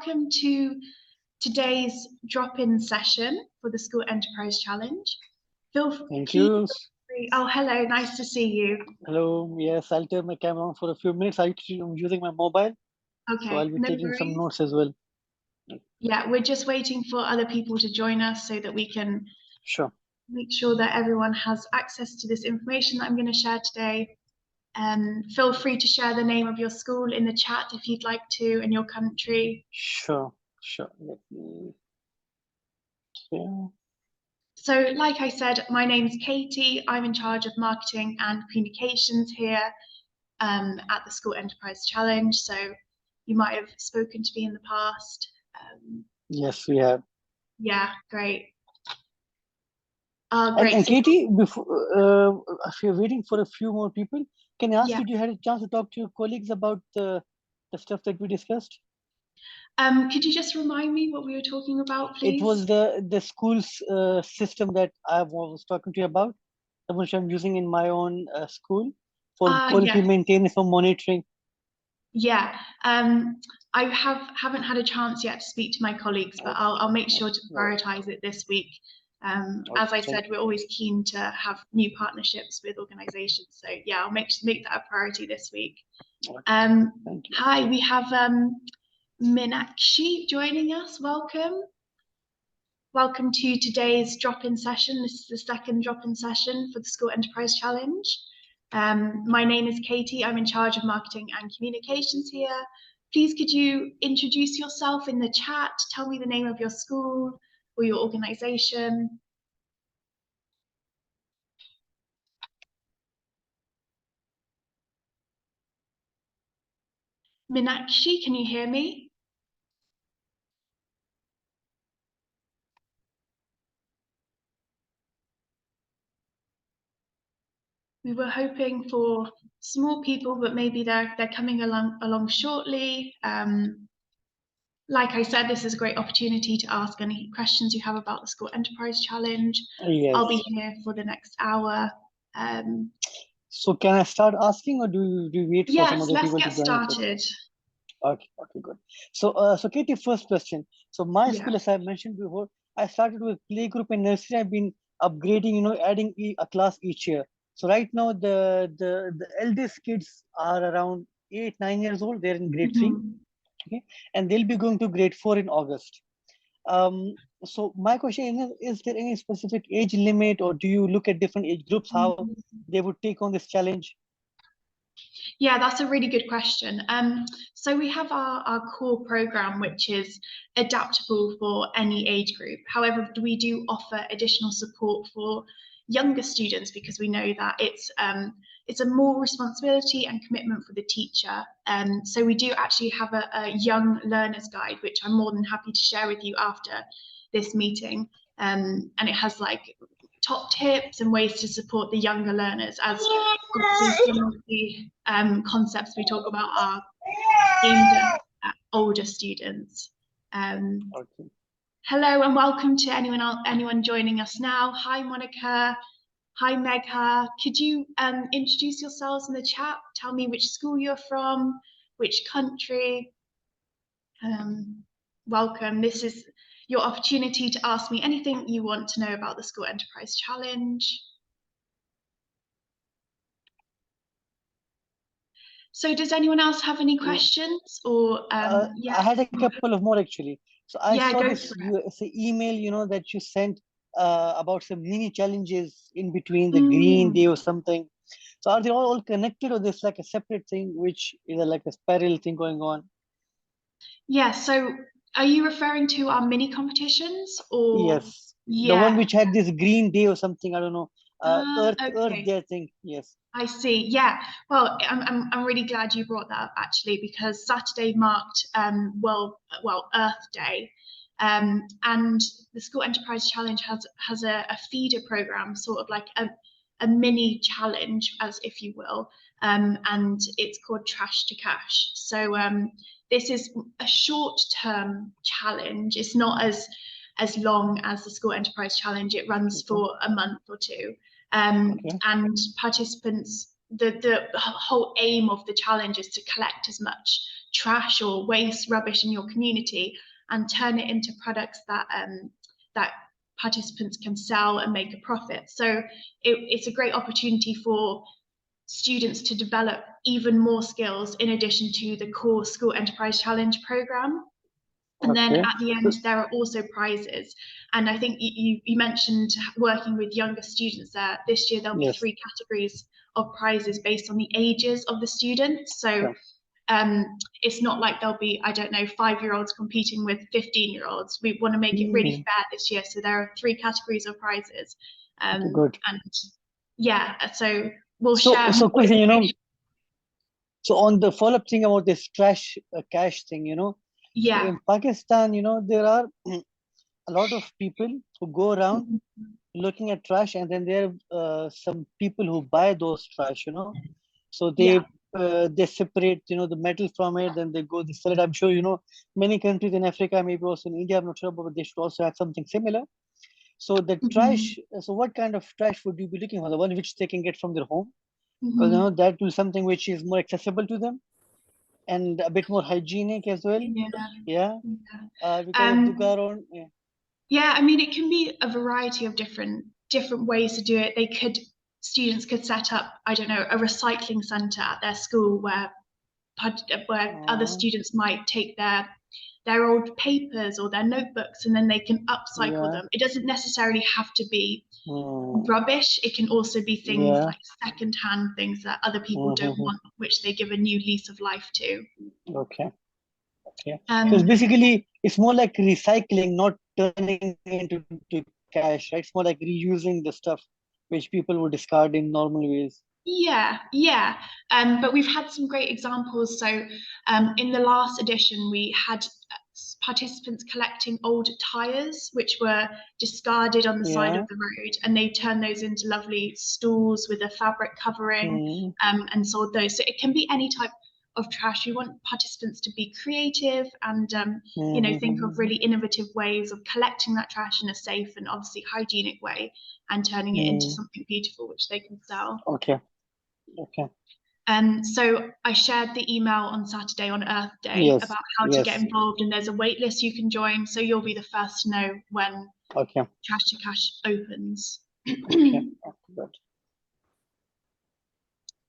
welcome to today's drop-in session for the School Enterprise Challenge. Thank you. Oh, hello, nice to see you. Hello, yes, I'll turn my camera on for a few minutes. I'm using my mobile, Okay, so I'll be taking some notes as well. Yeah, we're just waiting for other people to join us so that we can make sure that everyone has access to this information that I'm going to share today. Feel free to share the name of your school in the chat if you'd like to, and your country. Sure. Let me... So, like I said, my name's Katie. I'm in charge of marketing and communications here at the School Enterprise Challenge. So you might have spoken to me in the past. Yes, we have. Yeah, great. Great. And Katie, before if you're waiting for a few more people, can I ask you, do you had a chance to talk to your colleagues about the stuff that we discussed? Could you just remind me what we were talking about, please? It was the school's system that I was talking to you about, the which I'm using in my own school for quality maintenance or monitoring. Yeah, I haven't had a chance yet to speak to my colleagues, but I'll make sure to prioritize it this week. As I said, we're always keen to have new partnerships with organizations. So yeah, I'll make that a priority this week. Hi, we have Meenakshi joining us. Welcome. Welcome to today's drop-in session. This is the second drop-in session for the School Enterprise Challenge. My name is Katie. I'm in charge of marketing and communications here. Please could you introduce yourself in the chat? Tell me the name of your school or your organization. Meenakshi, can you hear me? We were hoping for some more people, but maybe they're coming along shortly. Like I said, this is a great opportunity to ask any questions you have about the School Enterprise Challenge. Yes. I'll be here for the next hour. So can I start asking, or do you wait for some other people to join? Yes, let's get started. Okay, good. So Katie, first question. So my school, as I mentioned before, I started with playgroup and nursery. I've been upgrading, adding a class each year. So right now the eldest kids are around 8-9 years old. They're in grade 3, okay, and they'll be going to grade 4 in August. So my question is there any specific age limit, or do you look at different age groups, how they would take on this challenge? Yeah, that's a really good question. So we have our core program, which is adaptable for any age group. However, we do offer additional support for younger students because we know that it's a more responsibility and commitment for the teacher. So we do actually have a young learners guide, which I'm more than happy to share with you after this meeting. And it has like top tips and ways to support the younger learners, as some of the concepts we talk about are aimed at older students. Hello and welcome to anyone joining us now. Hi Monica, hi Megha. Could you introduce yourselves in the chat? Tell me which school you're from, which country. Welcome. This is your opportunity to ask me anything you want to know about the School Enterprise Challenge. So does anyone else have any questions? Or I had a couple of more actually. So I saw this email, that you sent about some mini challenges in between the green day or something. So are they all connected, or there's like a separate thing, which is like a spiral thing going on? Yeah, so are you referring to our mini competitions, or? Yes, the one which had this green day or something, I don't know, Earth Day thing. Yes, I see. Yeah, well, I'm really glad you brought that up actually, because Saturday marked Earth Day, and the School Enterprise Challenge has a feeder program, sort of like a mini challenge, as if you will, and it's called Trash to Cash. So this is a short-term challenge. It's not as long as the School Enterprise Challenge. It runs for a month or two. And participants the whole aim of the challenge is to collect as much trash or waste, rubbish in your community and turn it into products that that participants can sell and make a profit. So it's a great opportunity for students to develop even more skills in addition to the core School Enterprise Challenge program. And then at the end, there are also prizes. And I think you mentioned working with younger students there. This year, there'll be 3 categories of prizes based on the ages of the students. So it's not like there'll be, I don't know, 5-year-olds competing with 15-year-olds. We want to make it really fair this year. So there are 3 categories of prizes. Good. And yeah, so we'll share. So question, you know, so on the follow-up thing about this trash cash thing, you know, so in Pakistan, you know, there are a lot of people who go around looking at trash, and then there are some people who buy those trash, you know. So they separate, you know, the metal from it, then they sell it. I'm sure, you know, many countries in Africa, maybe also in India, I'm not sure, but they should also have something similar. So the trash, so what kind of trash would you be looking for? The one which they can get from their home? Because, you know, that will something which is more accessible to them and a bit more hygienic as well. Because to go around, I mean, it can be a variety of different ways to do it. Students could set up, I don't know, a recycling center at their school where other students might take their old papers or their notebooks, and then they can upcycle them. It doesn't necessarily have to be rubbish. It can also be things like secondhand things that other people don't want, which they give a new lease of life to. Okay. So basically, it's more like recycling, not turning into cash, right? It's more like reusing the stuff which people would discard in normal ways. But we've had some great examples. So in the last edition, we had participants collecting old tires which were discarded on the side of the road, and they turned those into lovely stools with a fabric covering and sold those. So it can be any type of trash. We want participants to be creative and you know, think of really innovative ways of collecting that trash in a safe and obviously hygienic way and turning it into something beautiful which they can sell. So I shared the email on Saturday on Earth Day about how to get involved, and there's a wait list you can join, so you'll be the first to know when Trash to Cash opens.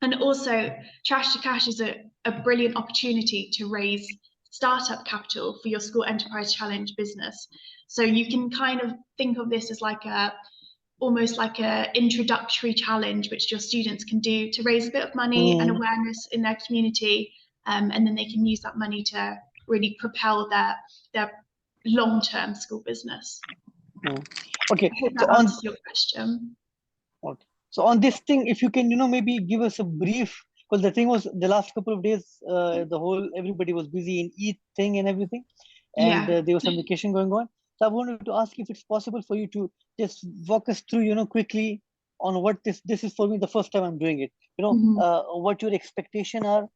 And also, Trash to Cash is a brilliant opportunity to raise startup capital for your School Enterprise Challenge business. So you can kind of think of this as like almost like a introductory challenge which your students can do to raise a bit of money and awareness in their community, and then they can use that money to really propel their long-term school business. Okay, I hope that answers your question. So on this thing, if you can, you know, maybe give us a brief, because the thing was the last couple of days, everybody was busy in Eid thing and everything, and there was some vacation going on. So I wanted to ask if it's possible for you to just walk us through, you know, quickly on what this is for me the first time I'm doing it. You know, what your expectation are,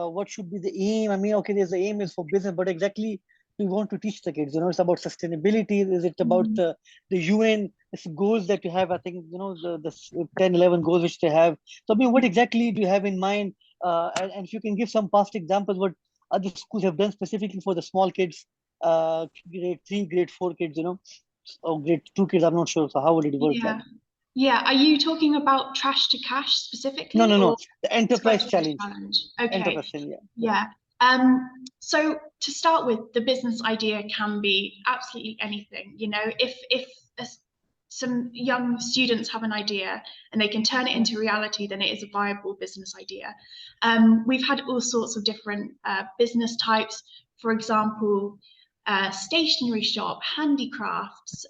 what should be the aim. I mean, okay, there's the aim is for business, but exactly we want to teach the kids. You know, it's about sustainability. Is it about the UN goals that you have? I think, you know, the 10, 11 goals which they have. So I mean, what exactly do you have in mind? And if you can give some past examples, what other schools have done specifically for the small kids, grade 3, grade 4 kids, you know, or grade 2 kids, I'm not sure. So how would it work? Are you talking about Trash to Cash specifically? No. The Enterprise Challenge. Okay. Enterprise, So to start with, the business idea can be absolutely anything. You know, if some young students have an idea and they can turn it into reality, then it is a viable business idea. We've had all sorts of different business types. For example, stationery shop, handicrafts,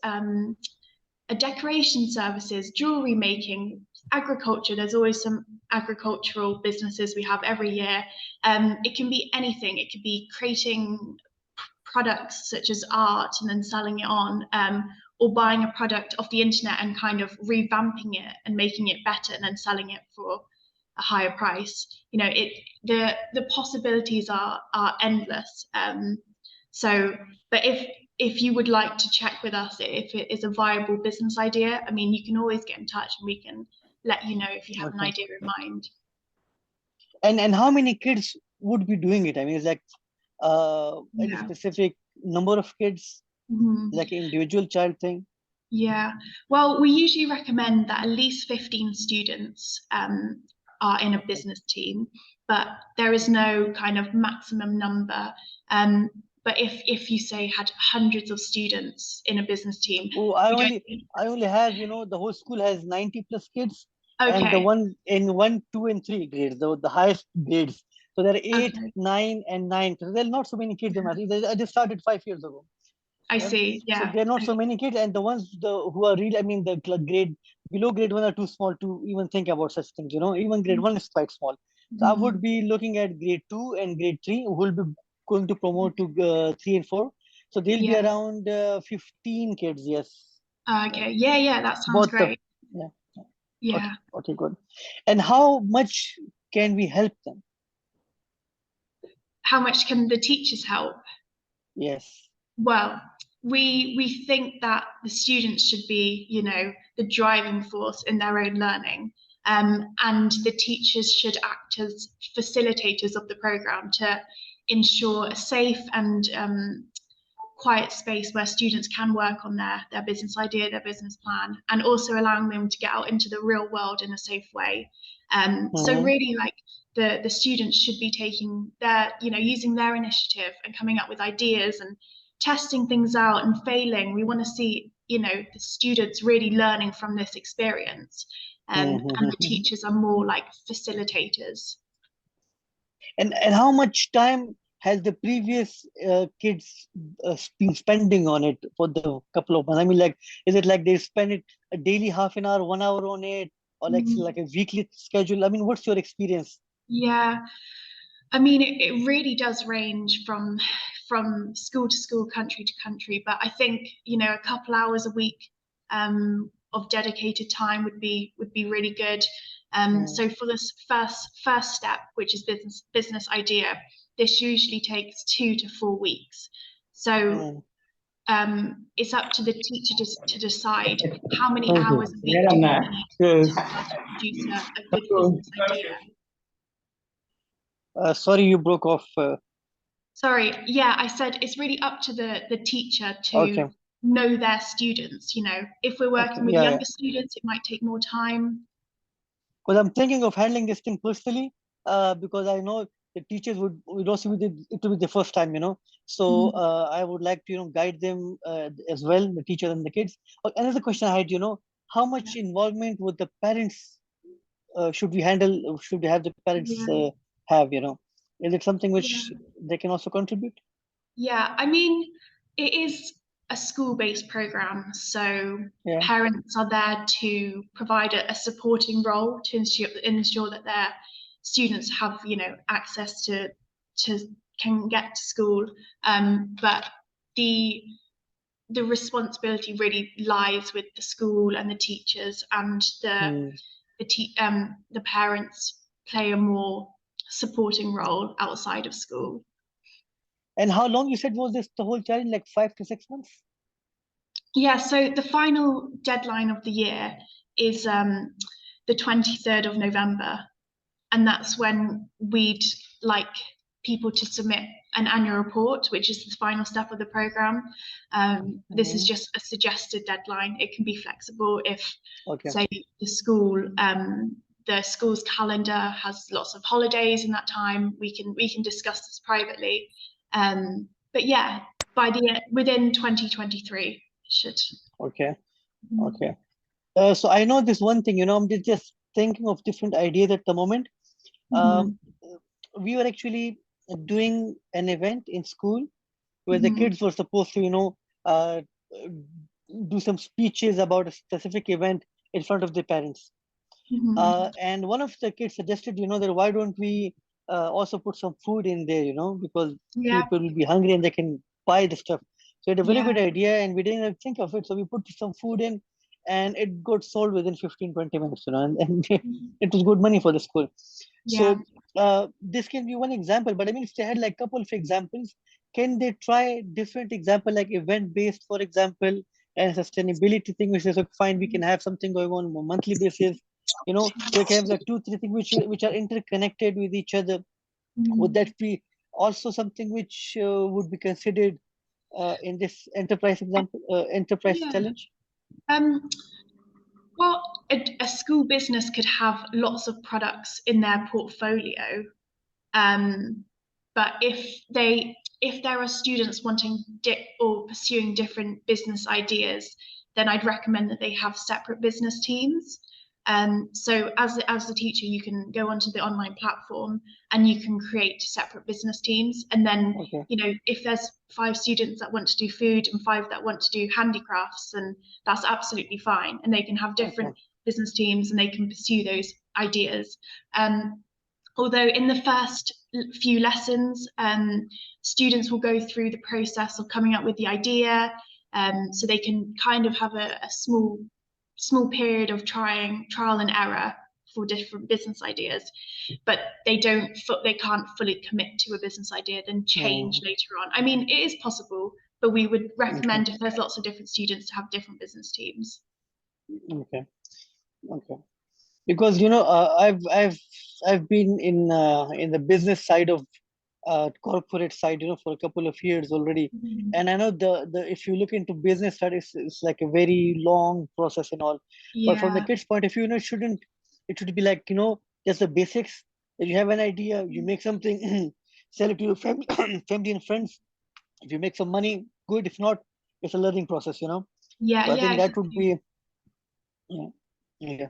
decoration services, jewelry making, agriculture. There's always some agricultural businesses we have every year. It can be anything. It could be creating products such as art and then selling it on, or buying a product off the internet and kind of revamping it and making it better and then selling it for a higher price. You know, the possibilities are endless. But if you would like to check with us if it is a viable business idea, I mean, you can always get in touch and we can let you know if you have an idea in mind. And how many kids would be doing it? I mean, it's like any Yeah. specific number of kids, Mhm. like individual child thing? Yeah. Well, we usually recommend that at least 15 students are in a Okay. business team, but there is no kind of maximum number. Um, but if you say had hundreds of students in a business team, Oh, we don't think I only have, the whole school has 90 plus kids, and the okay. one in 1, 2, and 3 grades, the highest grades. So there are eight, Okay. 9, and 9. So there are not so many kids in my. I just started 5 years ago. I Yeah. see. So Yeah. there are not so Okay. many kids, and the ones who are really, I mean, grade below grade one are too small to even think about such things. Even grade one is quite small. So I would Mhm. be looking at grade two and grade three, who will be going to promote to 3 and 4. So they'll be Yeah. around 15 kids. Yes. Yeah. Okay. Yeah. Yeah. That sounds Both the great. yeah. Okay. Yeah. Okay. Good. And how much can we help them? How much can the teachers help? Yes. Well, we think that the students should be, the driving force in their own learning, and the teachers should act as facilitators of the program to ensure a safe and quiet space where students can work on their business idea, their business plan, and also allowing them to get out into the real world in a safe way. So Mm-hmm. really, like the students should be taking their, using their initiative and coming up with ideas and testing things out and failing. We want to see, the students really learning from this experience, and the Mm-hmm. teachers are more like facilitators. And how much time has the previous kids been spending on it for the couple of months? I mean, like, is it like they spend it a daily half an hour, 1 hour on it, or like Mm, a weekly schedule? I mean, what's your experience? yeah. I mean, it really does range from school to school, country to country. But I think a couple hours a week of dedicated time would be really good. Mm, So for this first step, which is business idea, this usually takes 2 to 4 weeks. So mm, it's up to the teacher to decide how many thank you. hours a week do we need Yes. to produce a good business idea. Sorry, you broke off. Sorry, yeah, I said it's really up to the teacher to Okay, know their students. If we're okay, working with yeah, yeah. younger students, it might take more time. Because I'm thinking of handling this thing personally, because I know the teachers would also be it will be the first time. So Mhm. I would like to guide them as well, the teachers and the kids. Another question I had, how much Yeah, involvement would the parents should we handle? Should we have the parents yeah, have? Is it something which yeah. they can also contribute? Yeah, I mean, it is a school-based program, so Yeah. parents are there to provide a supporting role to ensure that their students have, access to can get to school. But the the responsibility really lies with the school and the teachers, and Hmm. the parents play a more supporting role outside of school. And how long you said was this the whole challenge? Like 5 to 6 months? Yeah, so the final deadline of the year is the 23rd of November, and that's when we'd like people to submit an annual report, which is the final step of the program. This is Hmm. just a suggested deadline. It can be flexible if, Okay. say, the school's calendar has lots of holidays in that time. We can discuss this privately. But yeah, within 2023, it should. Okay. Okay. So I know this one thing, I'm just thinking of different ideas at the moment. Um, Mhm, we were actually doing an event in school where the mhm, kids were supposed to, uh, do some speeches about a specific event in front of their parents. mhm. And one of the kids suggested, that why don't we also put some food in there, because Yeah, people will be hungry and they can buy the stuff. So it's a very yeah, good idea, and we didn't even think of it. So we put some food in, and it got sold within 15, 20 minutes, and mhm, it was good money for the school. yeah, So this can be one example, but I mean, if they had like a couple of examples, can they try different example, like event based, for example, and sustainability thing, which is like, fine, we can have something going on a monthly basis, You know, so you can have like 2, 3 things which are interconnected with each other. Would that be also something which would be considered in this enterprise example, enterprise Yeah. challenge? Um, well, a school business could have lots of products in their portfolio. But if there are students wanting or pursuing different business ideas, then I'd recommend that they have separate business teams. So as the teacher, you can go onto the online platform and you can create separate business teams. And then, Okay. if there's 5 students that want to do food and 5 that want to do handicrafts, then that's absolutely fine. And they can have different Okay. business teams and they can pursue those ideas. Although in the first few lessons, students will go through the process of coming up with the idea, so they can kind of have a small period of trial and error for different business ideas, but they can't fully commit to a business idea, then change later on. I mean, it is possible, but we would Okay. recommend if there's lots of different students to have different business teams. Okay. Okay. Because I've been in the business side of corporate side, for a couple of years already, and I know the if you look into business side, it's like a very long process and all. But from the Yeah, kids' point of view, it should be like just the basics. That you have an idea, you make something, sell it to your family, family and friends. If you make some money, good. If not, it's a learning process. yeah, So I yeah, think that would exactly. be, yeah, yeah.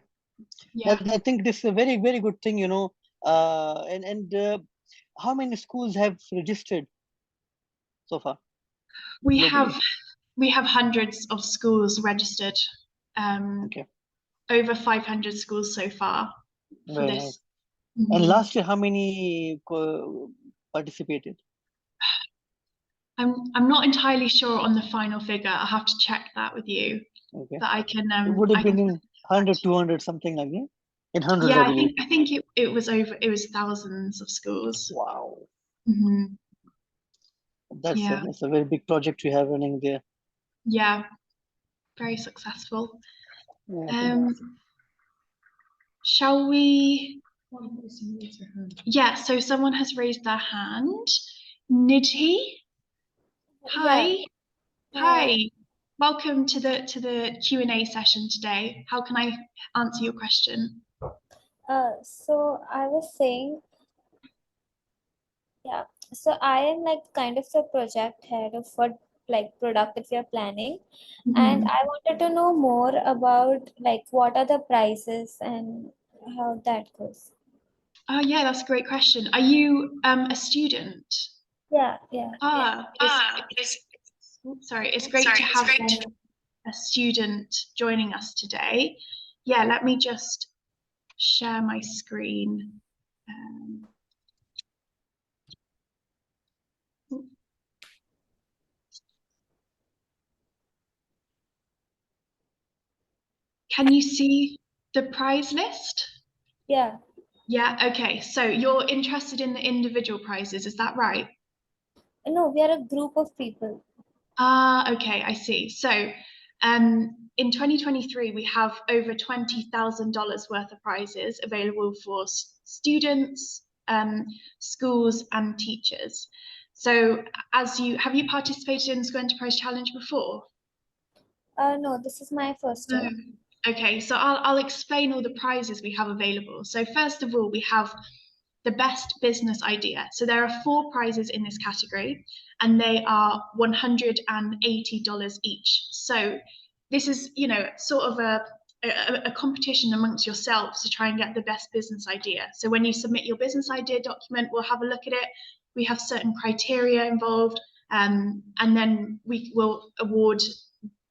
Yeah. I think this is a very, very good thing. And how many schools have registered so far We globally? have we have hundreds of schools registered, um, Okay, over 500 schools so far for very nice. this. And Mhm. last year, how many participated? I'm not entirely sure on the final figure. I'll have to check that with you, Okay, but it would have I can been send in it back 100, to you. 200, something like that. In hundreds, Yeah, I believe. I think it was thousands of schools. Wow, Hmm. Yeah, that's a very big project you have running there. yeah, very successful. Yeah, I think. Um, shall we? Yeah, so someone has raised their hand. Nidhi, Yeah, hi. hi. Hi, welcome to the Q&A session today. How can I answer your question? So I was saying, yeah. So I am like kind of the project head of what like product that we are planning, and Mhm. I wanted to know more about like what are the prices and how that goes. Oh yeah, that's a great question. Are you a student? Yeah, yeah. Ah, sorry, it's great to have a student joining us today. Yeah, let me just share my screen. Um, can you see the prize list? Yeah. Yeah, okay. So you're interested in the individual prizes, is that right? No, we are a group of people. Ah, okay, I see. So, in 2023, we have over $20,000 worth of prizes available for students, schools, and teachers. So, have you participated in the School Enterprise Challenge before? No, this is my first No. time. Okay, so I'll explain all the prizes we have available. So first of all, we have the best business idea. So there are 4 prizes in this category, and they are $180 each. So this is, sort of a competition amongst yourselves to try and get the best business idea. So when you submit your business idea document, we'll have a look at it. We have certain criteria involved, and then we will award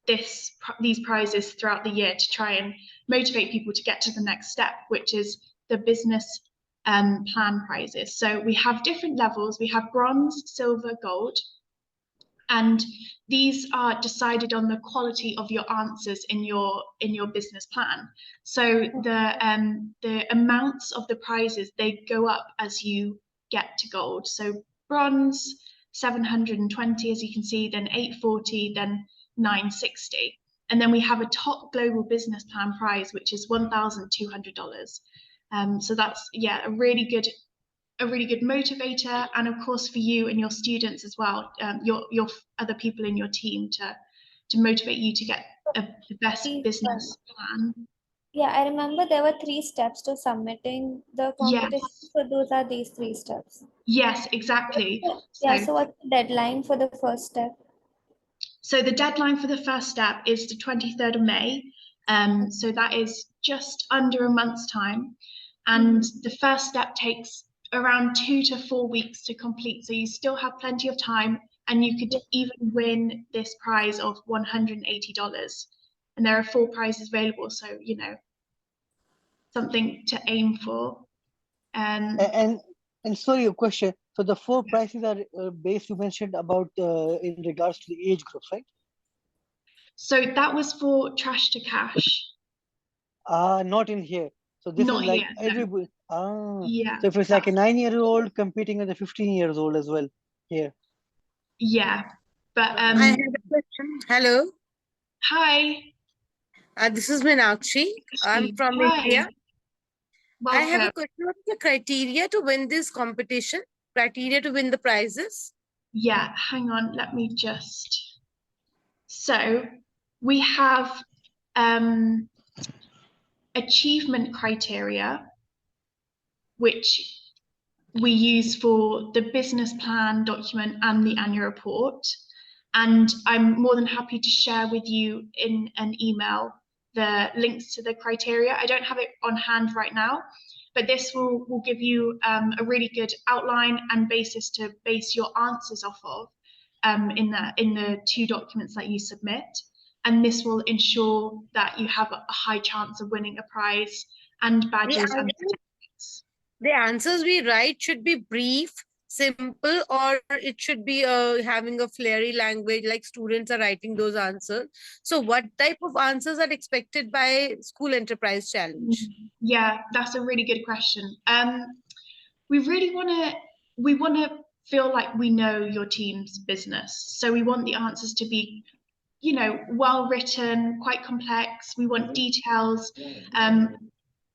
these prizes throughout the year to try and motivate people to get to the next step, which is the business plan prizes. So we have different levels. We have bronze, silver, gold, and these are decided on the quality of your answers in your business plan. So the amounts of the prizes, they go up as you get to gold. So bronze 720, as you can see, then 840, then 960. And then we have a top global business plan prize, which is $1,200. So that's, yeah, a really good motivator, and of course for you and your students as well, your other people in your team to motivate you to get the best business plan. Yeah, I remember there were 3 steps to submitting the competition. Yes. So those are these 3 steps. Yes, exactly. Yeah, so what's the deadline for the first step? So the deadline for the first step is the 23rd of May. So that is just under a month's time. And the first step takes around 2 to 4 weeks to complete. So you still have plenty of time, and you could even win this prize of $180. And there are 4 prizes available. So, you know, something to aim for. And sorry, a question. So the 4 prices are based, you mentioned about in regards to the age groups, right? So that was for Trash to Cash. Not in here. So this Not is like here, no. everybody. Yeah. So if it's like a 9-year-old competing with a 15 years old as well here. Yeah, but I have a question. Hello. Hi. This is Meenakshi. I'm from India. Welcome. I have a question. What is the criteria to win this competition? Criteria to win the prizes? Yeah, hang on. Let me just. So we have achievement criteria, which we use for the business plan document and the annual report. And I'm more than happy to share with you in an email the links to the criteria. I don't have it on hand right now, but this will give you a really good outline and basis to base your answers off of in the 2 documents that you submit. And this will ensure that you have a high chance of winning a prize and badges and certificates. The answers we write should be brief, simple, or it should be having a flary language like students are writing those answers. So what type of answers are expected by School Enterprise Challenge? Yeah, that's a really good question. We really want to feel like we know your team's business. So we want the answers to be, you know, well written, quite complex. We want details.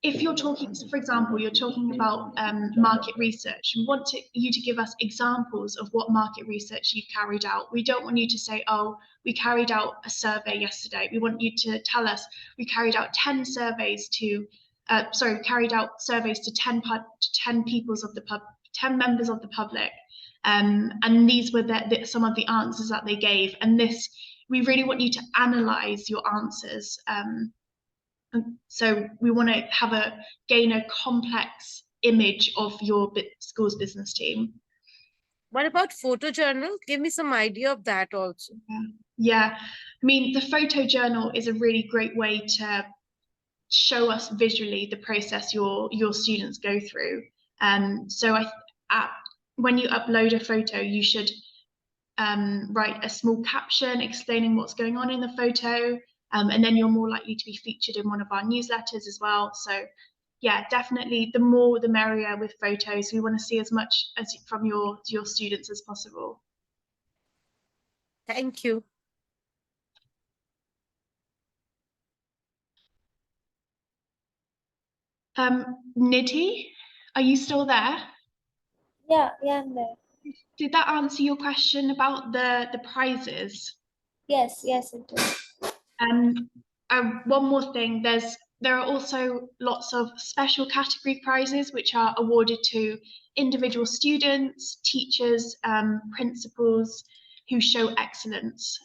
If you're talking, so for example, you're talking about market research, we want you to give us examples of what market research you've carried out. We don't want you to say, oh, we carried out a survey yesterday. We want you to tell us we carried out 10 surveys to, carried out surveys to 10 peoples of the 10 members of the public. And these were some of the answers that they gave. And this, we really want you to analyze your answers. So we want to gain a complex image of your school's business team. What about photojournal? Give me some idea of that also. Yeah, I mean, the photojournal is a really great way to show us visually the process your students go through. So when you upload a photo, you should write a small caption explaining what's going on in the photo, and then you're more likely to be featured in one of our newsletters as well. So yeah, definitely the more the merrier with photos. We want to see as much as from your students as possible. Thank you. Nidhi, are you still there? Yeah, I'm there. Did that answer your question about the prizes? Yes, it did. One more thing, there are also lots of special category prizes which are awarded to individual students, teachers, principals who show excellence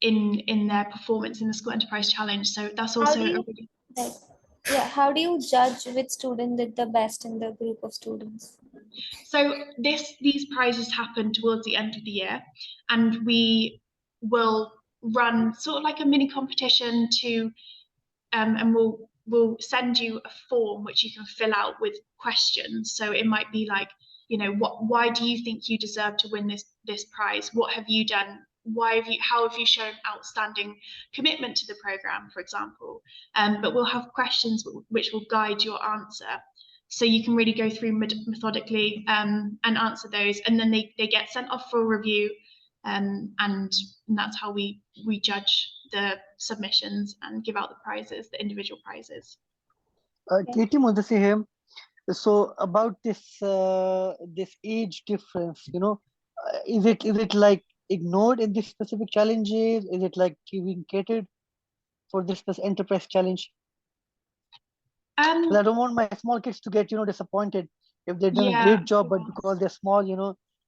in their performance in the School Enterprise Challenge. So that's also how do you judge which student did the best in the group of students? So these prizes happen towards the end of the year, and we will run sort of like a mini competition to, and we'll send you a form which you can fill out with questions. So it might be like, you know, why do you think you deserve to win this prize? What have you done? How have you shown outstanding commitment to the program, for example? But we'll have questions which will guide your answer. So you can really go through methodically and answer those, and then they get sent off for a review. and that's how we judge the submissions and give out the prizes, the individual prizes. Katie Mudasi here. So about this age difference, is it like ignored in this specific challenges? Is it like being catered for this enterprise challenge? Because I don't want my small kids to get disappointed if they've done a great job, but because they're small,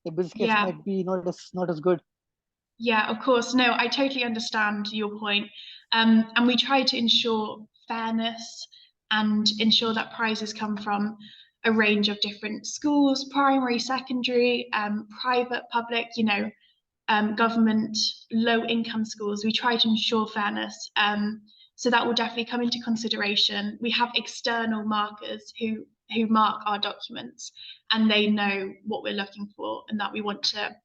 the business case might be not as good. Yeah, of course. No, I totally understand your point. And we try to ensure fairness and ensure that prizes come from a range of different schools, primary, secondary, private, public, government, low income schools. We try to ensure fairness. So that will definitely come into consideration. We have external markers who mark our documents, and they know what we're looking for and that we want to,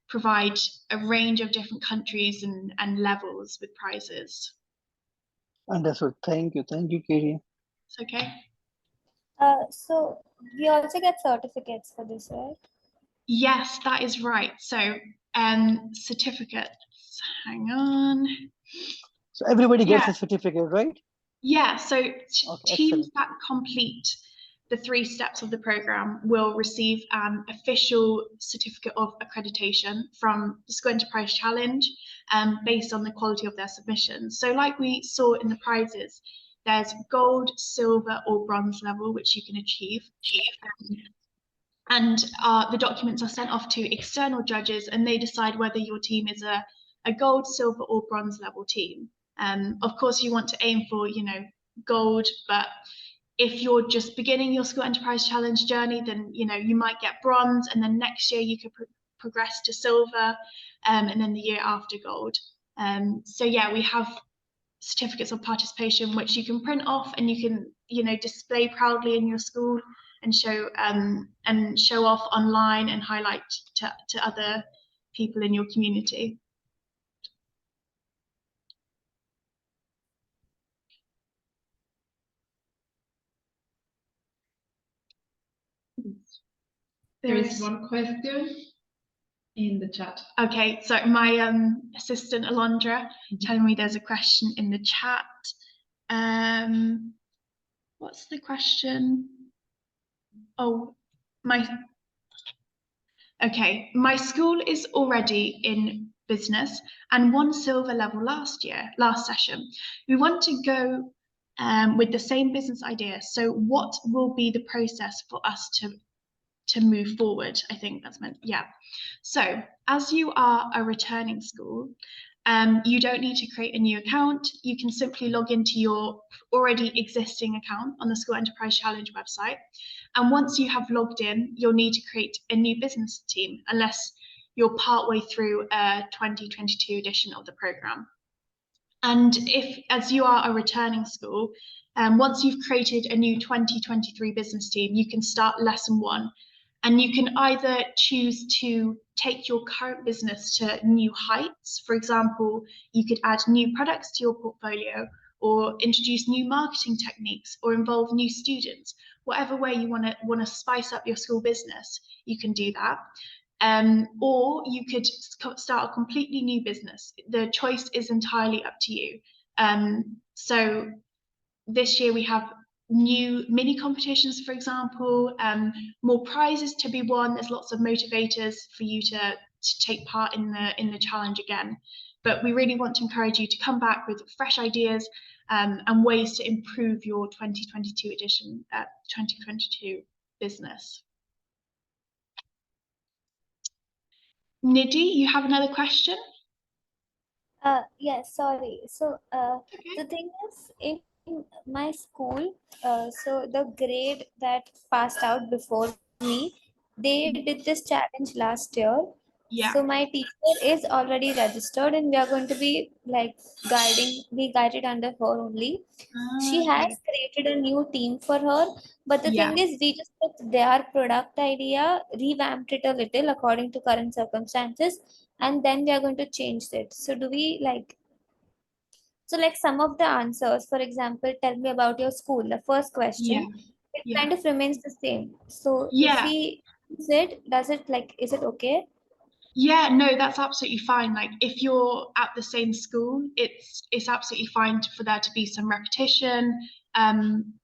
provide a range of different countries and levels with prizes. Understood. Thank you, Katie. It's okay. So we also get certificates for this, right? Yes, that is right. So certificates, hang on. So everybody gets a certificate, right? Yeah, so teams excellent. that complete the 3 steps of the program will receive an official certificate of accreditation from the School Enterprise Challenge based on the quality of their submissions. So like we saw in the prizes, there's gold, silver or bronze level, which you can achieve. And the documents are sent off to external judges and they decide whether your team is a gold, silver or bronze level team. Of course, you want to aim for, gold, but if you're just beginning your School Enterprise Challenge journey, then, you might get bronze and then next year you could progress to silver and then the year after gold. So yeah, we have certificates of participation, which you can print off and you can, display proudly in your school and show off online and highlight to other people in your community. There is one question in the chat. Okay, so my assistant Alondra telling me there's a question in the chat. What's the question? Oh, okay, my school is already in business and won silver level last session. We want to go with the same business idea. So what will be the process for us to move forward? I think that's meant, yeah. So as you are a returning school, you don't need to create a new account. You can simply log into your already existing account on the School Enterprise Challenge website. And once you have logged in, you'll need to create a new business team unless you're partway through a 2022 edition of the program. And if, as you are a returning school, once you've created a new 2023 business team, you can start lesson 1. And you can either choose to take your current business to new heights. For example, you could add new products to your portfolio or introduce new marketing techniques or involve new students. Whatever way you want to spice up your school business, you can do that. Or you could start a completely new business. The choice is entirely up to you. So this year we have new mini competitions, for example, more prizes to be won. There's lots of motivators for you to take part in the challenge again. But we really want to encourage you to come back with fresh ideas and ways to improve your 2022 edition, 2022 business. Nidhi, you have another question? Yes, sorry. So the thing is, in my school, so the grade that passed out before me, they did this challenge last year. Yeah. So my teacher is already registered and we are going to be like be guided under her only. She has created a new team for her, but the thing is we just took their product idea, revamped it a little according to current circumstances, and then we are going to change it. So do we like some of the answers, for example, tell me about your school, the first question, it kind of remains the same. So if we use it, is it okay? Yeah, no, that's absolutely fine. Like if you're at the same school, it's absolutely fine for there to be some repetition.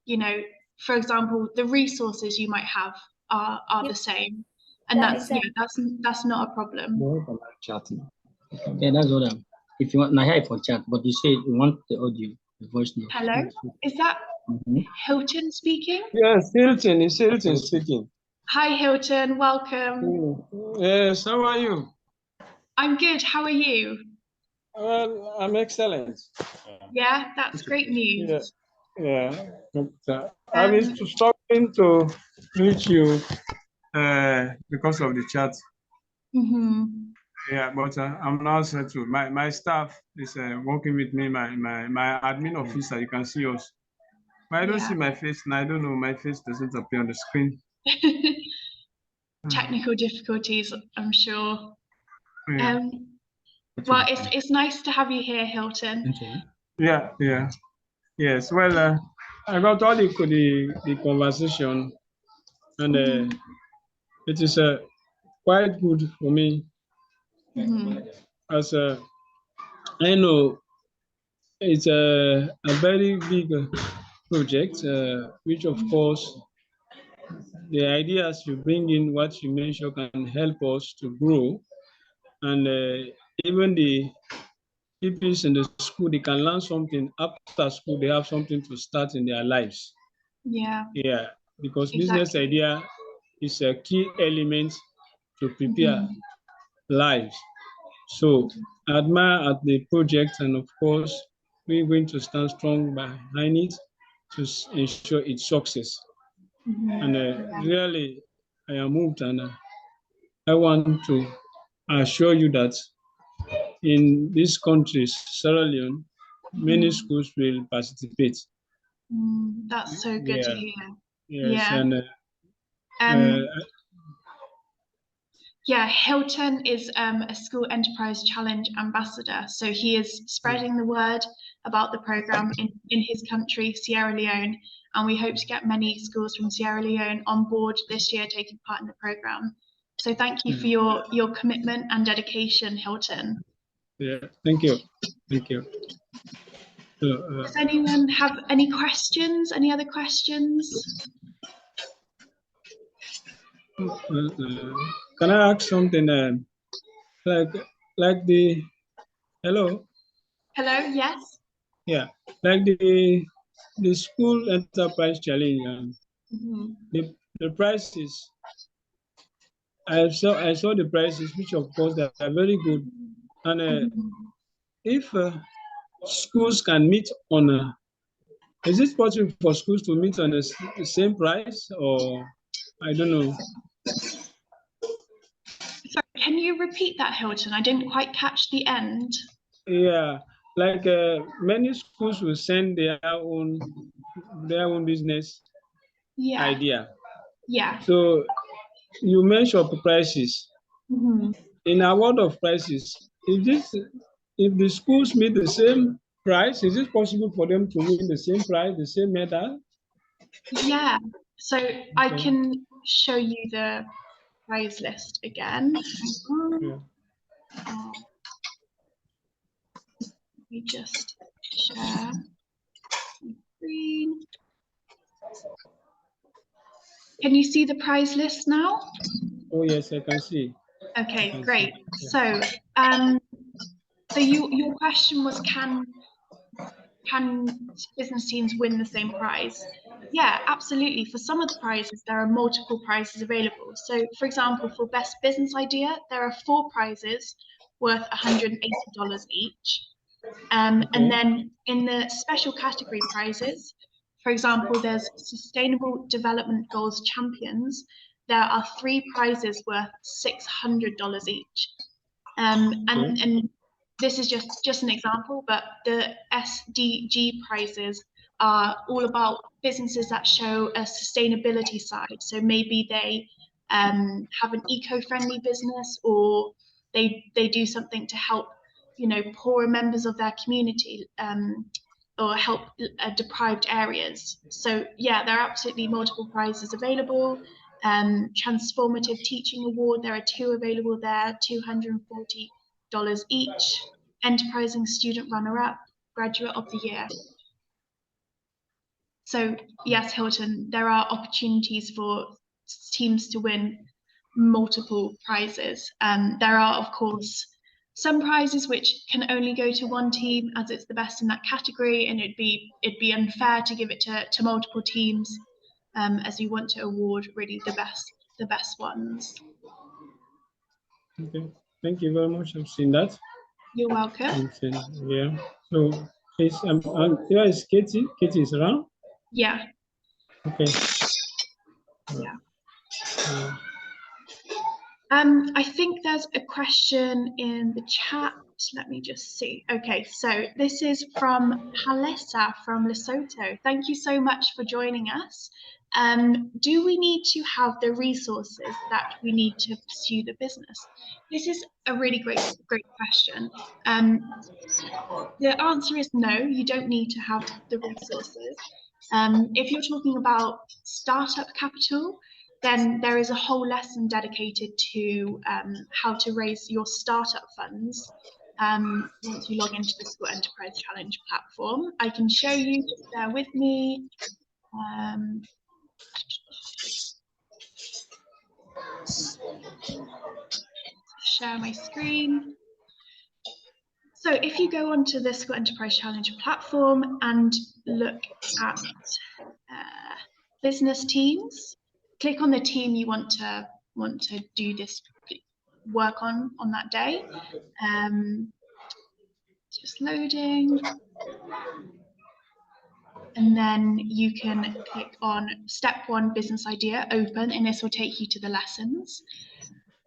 You know, for example, the resources you might have are the same, and Yeah, that's exactly. that's not a problem. More for live chatting. Yeah, that's what I'm. If you want, now here for chat, but you say you want the audio, the voice note. Hello, is that Hilton speaking? Yes, Hilton, it's Hilton speaking. Hi, Hilton. Welcome. Yes, how are you? I'm good. How are you? Well, I'm excellent. Yeah, that's great news. Yeah. But, I was struggling to reach you because of the chat. Yeah, but I'm now settled. My staff is working with me, my admin officer. You can see us. But I don't see my face, and I don't know, my face doesn't appear on the screen. Technical difficulties, I'm sure. Yeah. Well, it's nice to have you here, Hilton. Yeah. Yes. Well, I got all the conversation, and it is quite good for me as I know it's a very big project, which of course the ideas you bring in, what you mention, can help us to grow, and even the people in the school, they can learn something after school. They have something to start in their lives. Yeah. Yeah, because business idea is a key element to prepare lives. So I admire at the project, and of course, we're going to stand strong behind it to ensure its success. And really, I am moved, and I want to assure you that in these countries, Sierra Leone, many schools will participate. That's so good to hear. Yes, and yeah, Hilton is a School Enterprise Challenge ambassador. So he is spreading the word about the program in his country, Sierra Leone. And we hope to get many schools from Sierra Leone on board this year taking part in the program. So thank you for your commitment and dedication, Hilton. Yeah, thank you. Thank you. Does anyone have any questions? Any other questions? Can I ask something? Like the hello? Hello. Yes. Yeah, like the school enterprise challenge. The prices. I saw the prices, which of course they are very good. And if schools can meet on is it possible for schools to meet on the same price, or I don't know? Sorry, can you repeat that, Hilton? I didn't quite catch the end. Yeah, like many schools will send their own business idea. Yeah. So you mentioned prices. In a world of prices, if the schools meet the same price, is it possible for them to win the same prize, the same medal? Yeah. So I can show you the prize list again. Let me just share my screen. Can you see the prize list now? Oh yes, I can see. Okay, great. So, your question was, can business teams win the same prize? Yeah, absolutely. For some of the prizes, there are multiple prizes available. So, for example, for best business idea, there are 4 prizes worth $180 each. And then in the special category prizes, for example, there's Sustainable Development Goals Champions. There are 3 prizes worth $600 each. And this is just an example, but the SDG prizes are all about businesses that show a sustainability side. So maybe they have an eco-friendly business, or they do something to help, poorer members of their community, or help deprived areas. So yeah, there are absolutely multiple prizes available. Transformative Teaching Award, there are 2 available there, $240 each. Enterprising Student Runner-Up, Graduate of the Year. So yes, Hilton, there are opportunities for teams to win multiple prizes. There are, of course, some prizes which can only go to one team as it's the best in that category, and it'd be unfair to give it to multiple teams, as we want to award really the best ones. Okay, thank you very much. I've seen that. You're welcome. Yeah. So please, here is Katie. Katie is around. Yeah. Okay. Yeah. I think there's a question in the chat. Let me just see. Okay, so this is from Halessa from Lesotho. Thank you so much for joining us. Do we need to have the resources that we need to pursue the business? This is a really great question. The answer is no, you don't need to have the resources. If you're talking about startup capital, then there is a whole lesson dedicated to how to raise your startup funds once you log into the School Enterprise Challenge platform. I can show you, just bear with me. Share my screen. So if you go onto the School Enterprise Challenge platform and look at business teams, click on the team you want to do this work on that day. Just loading. And then you can click on step 1, business idea, open, and this will take you to the lessons.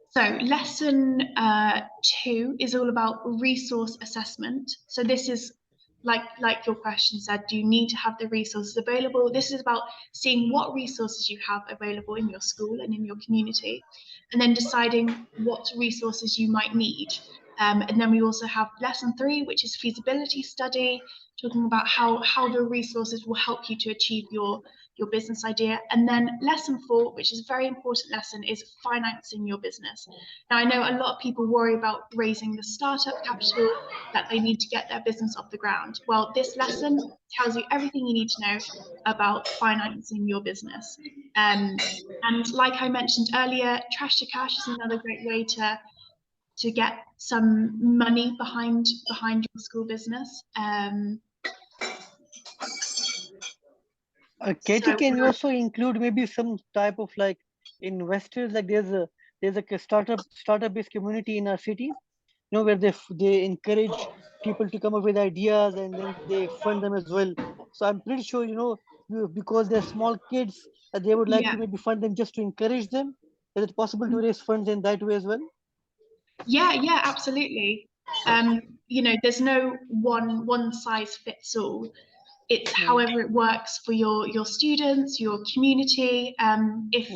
So lesson 2 is all about resource assessment. So this is like your question said, do you need to have the resources available? This is about seeing what resources you have available in your school and in your community, and then deciding what resources you might need. And then we also have lesson 3, which is feasibility study, talking about how the resources will help you to achieve your business idea. And then lesson 4, which is a very important lesson, is financing your business. Now, I know a lot of people worry about raising the startup capital that they need to get their business off the ground. Well, this lesson tells you everything you need to know about financing your business. And like I mentioned earlier, Trash to Cash is another great way to get some money behind your school business. Katie, So, can you also include maybe some type of like investors? Like there's a startup based community in our city, where they encourage people to come up with ideas and then they fund them as well. So I'm pretty sure because they're small kids, they would like to maybe fund them just to encourage them. Is it possible to raise funds in that way as well? Yeah, absolutely. There's no one size fits all. It's however it works for your students, your community. If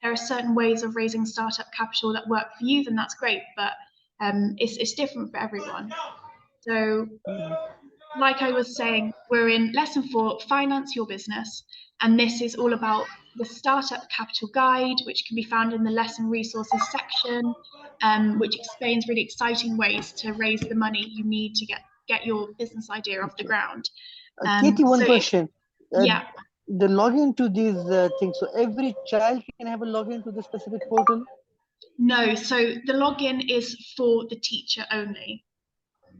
there are certain ways of raising startup capital that work for you, then that's great, but it's different for everyone. So like I was saying, we're in lesson 4, finance your business, and this is all about the startup capital guide, which can be found in the lesson resources section, which explains really exciting ways to raise the money you need to get your business idea off the ground. Katie, one question. Yeah. The login to these things, so every child can have a login to this specific portal? No, so the login is for the teacher only.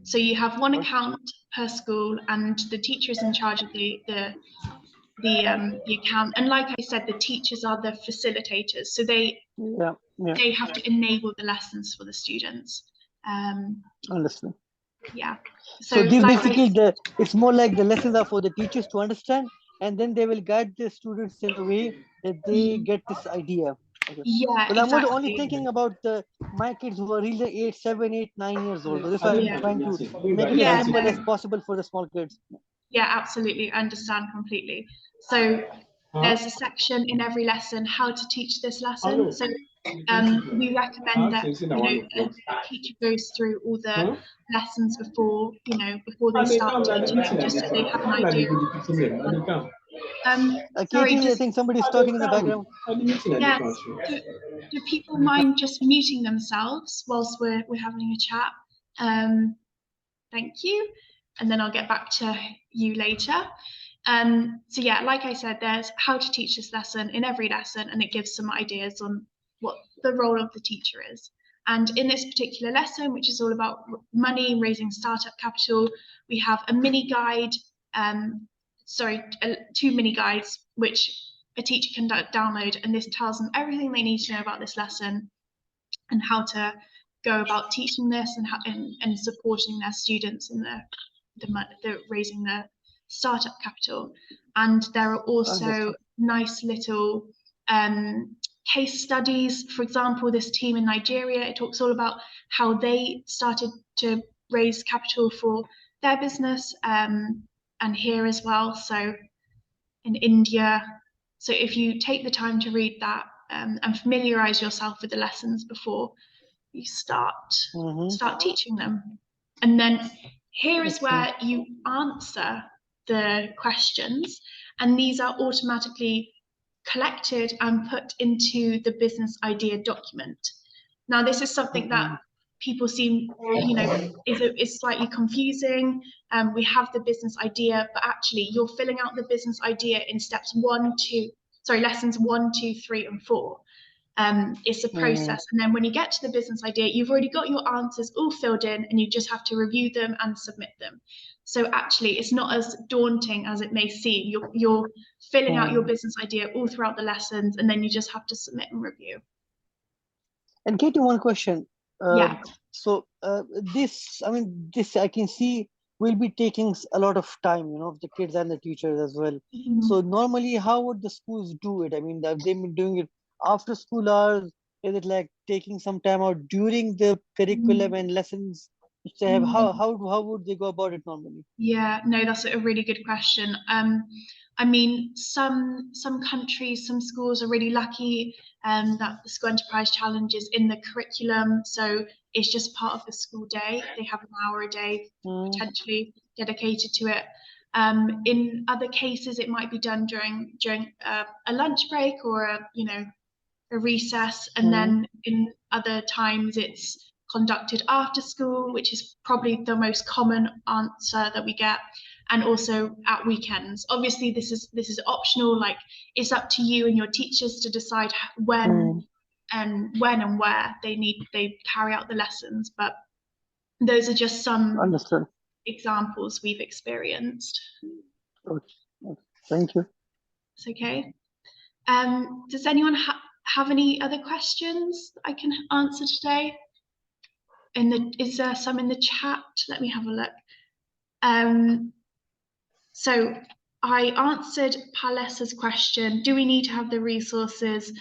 So you have one account per school, and the teacher is in charge of the account. And like I said, the teachers are the facilitators, so they have to enable the lessons for the students. Understand. Yeah. So this basically it's more like the lessons are for the teachers to understand, and then they will guide the students in a way that they get this idea. Okay. Yeah, but I'm only thinking about my kids who are really 8, 7, 8, 9 years old. So that's why I'm trying to make it as simple as possible for the small kids. Yeah, absolutely. I understand completely. So there's a section in every lesson how to teach this lesson. So we recommend that a teacher goes through all the lessons before they start teaching them, just so they have an idea. Sorry, Katie, I think somebody's talking in the background. yes. Do people mind just muting themselves whilst we're having a chat? Thank you. And then I'll get back to you later. So yeah, like I said, there's how to teach this lesson in every lesson, and it gives some ideas on what the role of the teacher is. And in this particular lesson, which is all about money, raising startup capital, we have a mini guide, two mini guides, which a teacher can download, and this tells them everything they need to know about this lesson and how to go about teaching this and supporting their students in the raising the startup capital. And there are also nice little case studies. For example, this team in Nigeria, it talks all about how they started to raise capital for their business, and here as well. So in India. So if you take the time to read that and familiarize yourself with the lessons before you start teaching them. And then here is where you answer the questions, and these are automatically collected and put into the business idea document. Now, this is something that people seem, is slightly confusing. We have the business idea, but actually you're filling out the business idea in lessons 1, 2, 3, and 4. It's a process, and then when you get to the business idea, you've already got your answers all filled in, and you just have to review them and submit them. So actually, it's not as daunting as it may seem. You're filling out your business idea all throughout the lessons, and then you just have to submit and review. And Katie, one question. So this I can see will be taking a lot of time, the kids and the teachers as well. So normally, how would the schools do it? I mean, have they been doing it after school hours? Is it like taking some time out during the curriculum and lessons? How would they go about it normally? Yeah, no, that's a really good question. I mean, some countries, some schools are really lucky that the School Enterprise Challenge is in the curriculum, so it's just part of the school day. They have an hour a day potentially dedicated to it. In other cases, it might be done during a lunch break or a recess, and then in other times it's conducted after school, which is probably the most common answer that we get, and also at weekends. Obviously, this is optional. Like, it's up to you and your teachers to decide when and where they carry out the lessons. But those are just some examples we've experienced. Okay. Thank you. It's okay. Does anyone have any other questions I can answer today? Is there some in the chat? Let me have a look. So I answered Palessa's question. Do we need to have the resources?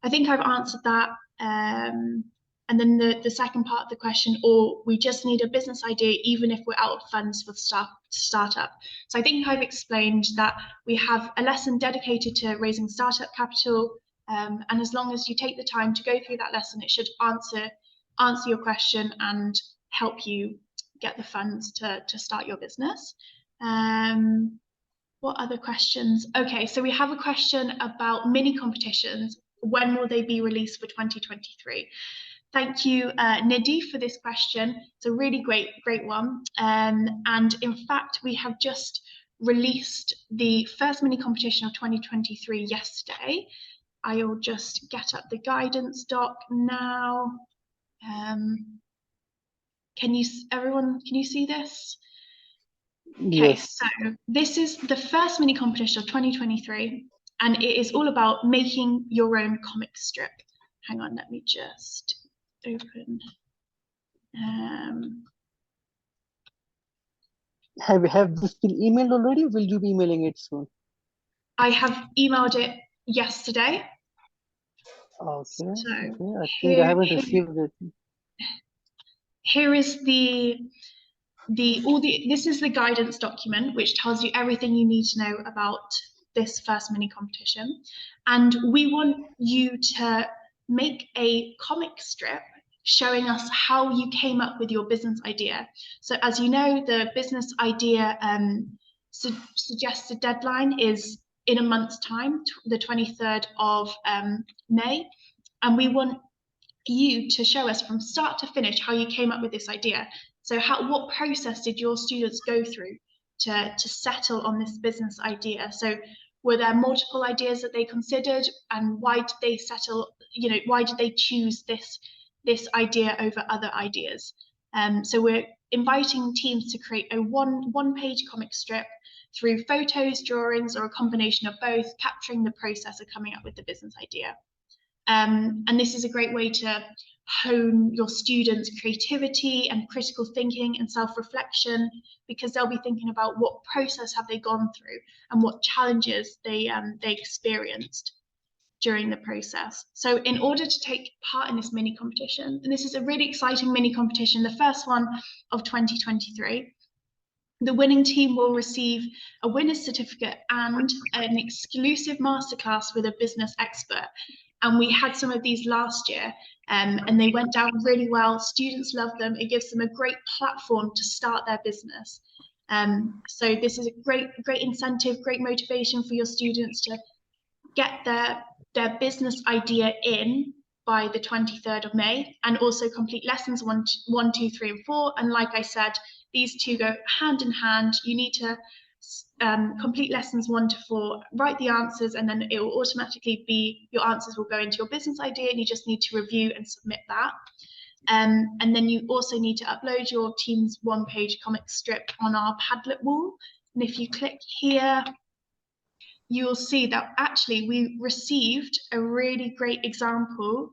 I think I've answered that. And then the second part of the question, or we just need a business idea, even if we're out of funds for startup. So I think I've explained that we have a lesson dedicated to raising startup capital. And as long as you take the time to go through that lesson, it should answer your question and help you get the funds to start your business. What other questions? Okay, so we have a question about mini competitions. When will they be released for 2023? Thank you, Nidhi, for this question. It's a really great one. And in fact, we have just released the first mini competition of 2023 yesterday. I'll just get up the guidance doc now. Can you see this? Okay, yes. So this is the first mini competition of 2023, and it is all about making your own comic strip. Hang on, let me just open. Have this been emailed already? Will you be emailing it soon? I have emailed it yesterday. Okay. So okay. I think I haven't received it. Here is this is the guidance document, which tells you everything you need to know about this first mini competition. And we want you to make a comic strip showing us how you came up with your business idea. So as you know, the business idea suggested deadline is in a month's time, the 23rd of May, and we want you to show us from start to finish how you came up with this idea. So what process did your students go through to settle on this business idea? So were there multiple ideas that they considered, and why did they settle, why did they choose this idea over other ideas? So we're inviting teams to create a one-page comic strip through photos, drawings, or a combination of both, capturing the process of coming up with the business idea. And this is a great way to hone your students' creativity and critical thinking and self-reflection, because they'll be thinking about what process have they gone through and what challenges they experienced during the process. So in order to take part in this mini competition, and this is a really exciting mini competition, the first one of 2023, the winning team will receive a winner's certificate and an exclusive masterclass with a business expert. And we had some of these last year, and they went down really well. Students love them. It gives them a great platform to start their business. So this is a great incentive, great motivation for your students to get their business idea in by the 23rd of May, and also complete lessons 1, 2, 3, and 4. And like I said, these two go hand in hand. You need to complete lessons 1 to 4, write the answers, and then it will automatically be, your answers will go into your business idea, and you just need to review and submit that. And then you also need to upload your team's one-page comic strip on our Padlet wall. And if you click here, you will see that actually we received a really great example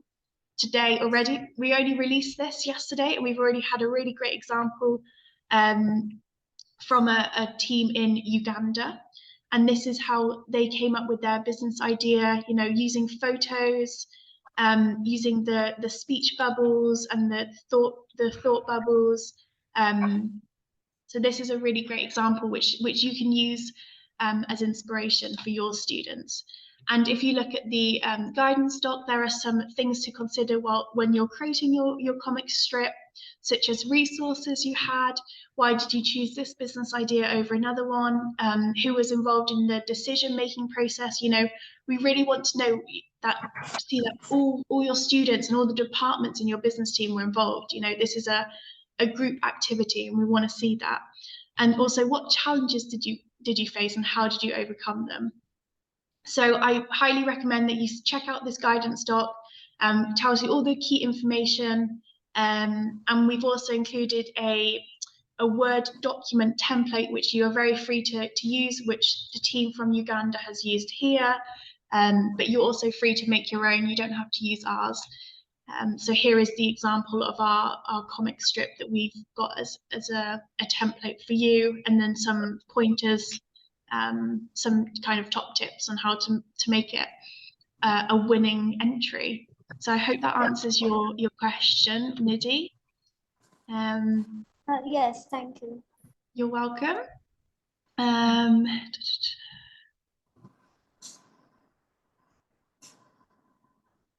today already. We only released this yesterday, and we've already had a really great example from a team in Uganda. And this is how they came up with their business idea, using photos, using the speech bubbles and the thought bubbles. So this is a really great example which you can use as inspiration for your students. And if you look at the guidance doc, there are some things to consider when you're creating your comic strip, such as resources you had. Why did you choose this business idea over another one? Who was involved in the decision-making process? We really want to know that all your students and all the departments in your business team were involved. This is a group activity, and we want to see that. And also, what challenges did you face, and how did you overcome them? So I highly recommend that you check out this guidance doc. It tells you all the key information, and we've also included a Word document template which you are very free to use, which the team from Uganda has used here, but you're also free to make your own. You don't have to use ours. So here is the example of our comic strip that we've got as a template for you, and then some pointers, some kind of top tips on how to make it a winning entry. So I hope that answers your question, Nidhi. Yes, thank you. You're welcome.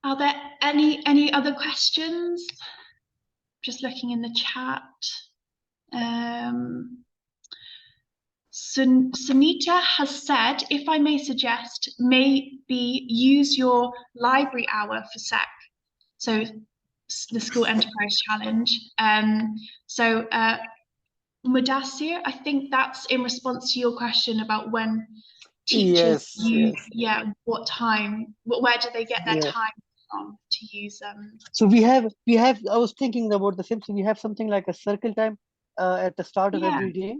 Are there any other questions? Just looking in the chat. Sunita has said, if I may suggest, maybe use your library hour for SEC. So the School Enterprise Challenge. So Mudassir, I think that's in response to your question about when teachers use, what time, where do they get their time from to use them? So we have, I was thinking about the same thing. We have something like a circle time at the start of every day.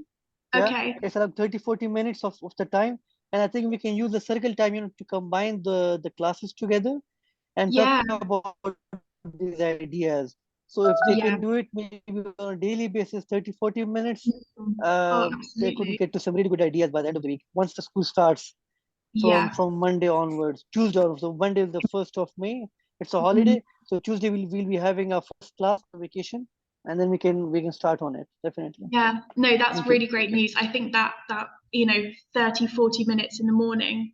Okay. It's around 30-40 minutes of the time. And I think we can use the circle time, to combine the classes together and talk about these ideas. So if they can do it maybe on a daily basis, 30-40 minutes, they could get to some really good ideas by the end of the week, once the school starts from Monday onwards, Tuesday onwards. So Monday is the 1st of May. It's a holiday. So Tuesday we'll be having our first class vacation, and then we can start on it, definitely. Yeah, no, that's really great news. I think that 30-40 minutes in the morning,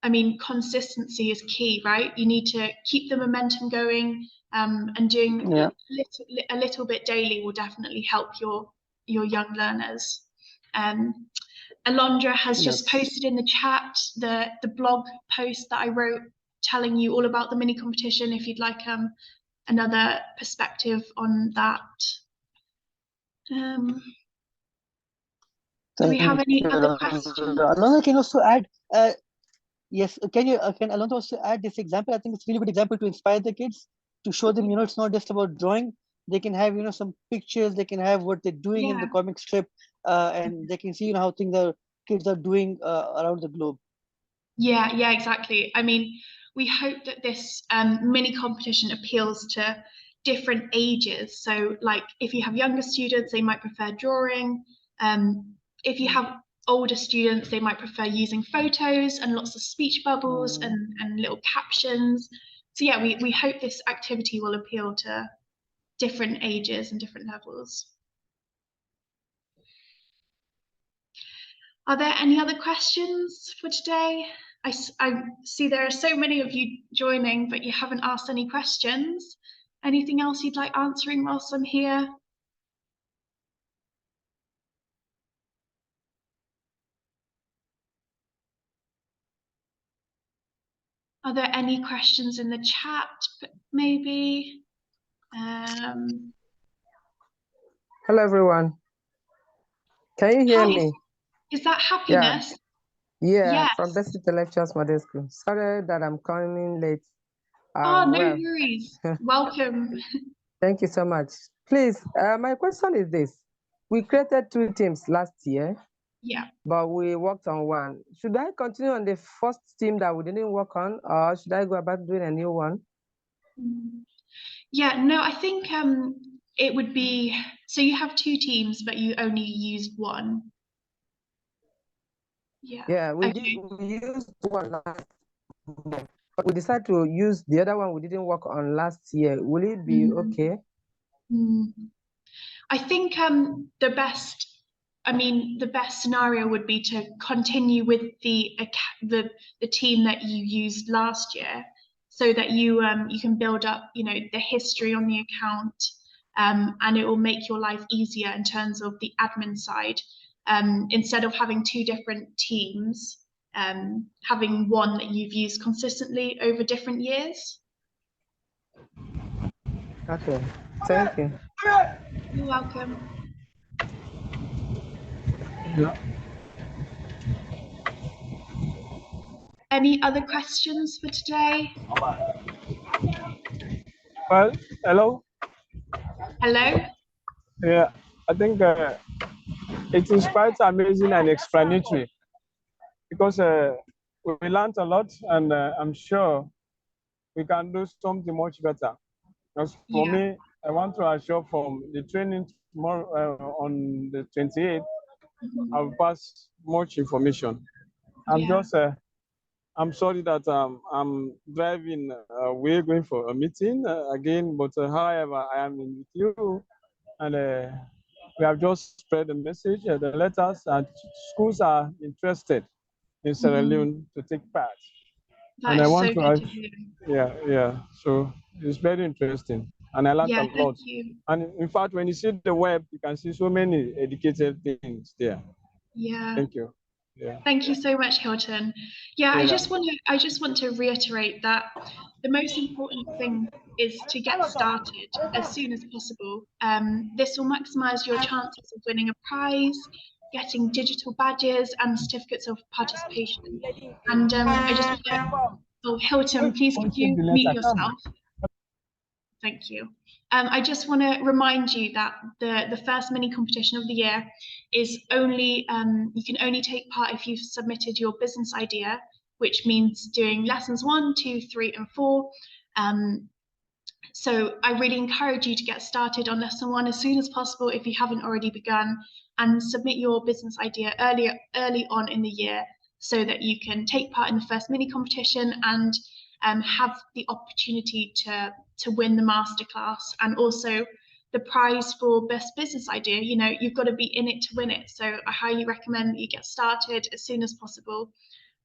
I mean, consistency is key, right? You need to keep the momentum going, and doing a little bit daily will definitely help your young learners. Alondra has just Yes. posted in the chat the blog post that I wrote telling you all about the mini competition if you'd like another perspective on that. Do we have any other questions? Alonso can also add, yes, can Alonso also add this example? I think it's a really good example to inspire the kids, to show them, it's not just about drawing. They can have, some pictures, they can have what they're doing in the comic strip, and they can see, how kids are doing around the globe. Yeah, exactly. I mean, we hope that this mini competition appeals to different ages. So like if you have younger students, they might prefer drawing. If you have older students, they might prefer using photos and lots of speech bubbles and little captions. So yeah, we hope this activity will appeal to different ages and different levels. Are there any other questions for today? I see there are so many of you joining, but you haven't asked any questions. Anything else you'd like answering whilst I'm here? Are there any questions in the chat, maybe? Hello, everyone. Can you hear me? Is that Happiness? Yeah, from Best Lectures Model School. Sorry that I'm coming late. No worries. Welcome. Thank you so much. Please, my question is this. We created 2 teams last year. Yeah. But we worked on 1. Should I continue on the first team that we didn't work on, or should I go about doing a new one? Yeah, no, I think it would be, so you have 2 teams, but you only used 1. Yeah, we used 1 last year, but we decided to use the other one we didn't work on last year. Will it be okay? I think the best scenario would be to continue with the team that you used last year, so that you can build up the history on the account, and it will make your life easier in terms of the admin side, instead of having 2 different teams, having one that you've used consistently over different years. Okay, thank you. You're welcome. Yeah. Any other questions for today? Well, hello. Hello. Yeah, I think it is quite amazing and explanatory, because we learned a lot, and I'm sure we can do something much better. Because for me, I want to assure from the training tomorrow on the 28th, I'll pass much information. I'm sorry that I'm driving away, going for a meeting again, but however, I am in with you, and we have just spread the message, the letters, and schools are interested in Sierra Leone to take part. That is so good to hear. Yeah. So it's very interesting, and I learned a lot. And in fact, when you see the web, you can see so many educated things there. Yeah. Thank you. Yeah. Thank you so much, Hilton. Yeah, I just want to reiterate that the most important thing is to get started as soon as possible. This will maximize your chances of winning a prize, getting digital badges and certificates of participation. And I just want to, Hilton, please could you mute yourself? Thank you. I just want to remind you that the first mini competition of the year is only, you can only take part if you've submitted your business idea, which means doing lessons 1, 2, 3, and 4. So I really encourage you to get started on lesson 1 as soon as possible if you haven't already begun, and submit your business idea early on in the year, so that you can take part in the first mini competition and have the opportunity to win the masterclass, and also the prize for best business idea. You've got to be in it to win it. So I highly recommend that you get started as soon as possible.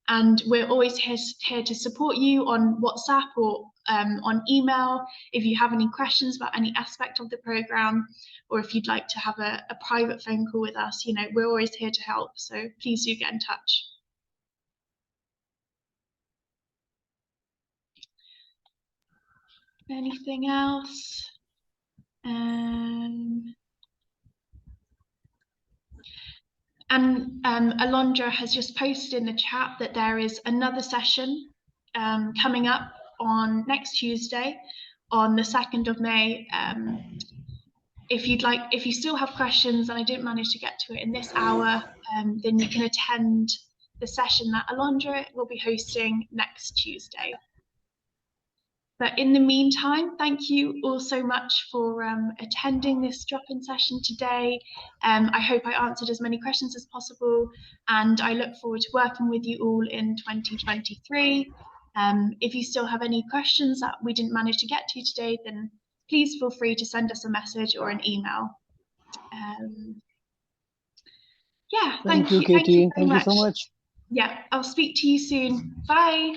And we're always here to support you on WhatsApp or on email if you have any questions about any aspect of the program, or if you'd like to have a private phone call with us. You know, we're always here to help, so please do get in touch. Anything else? And Alondra has just posted in the chat that there is another session coming up on next Tuesday, on the 2nd of May. If you still have questions and I didn't manage to get to it in this hour, then you can attend the session that Alondra will be hosting next Tuesday. But in the meantime, thank you all so much for attending this drop-in session today. I hope I answered as many questions as possible, and I look forward to working with you all in 2023. If you still have any questions that we didn't manage to get to today, then please feel free to send us a message or an email. Yeah, thank you, Katie. Thank you so much. Yeah, I'll speak to you soon. Bye.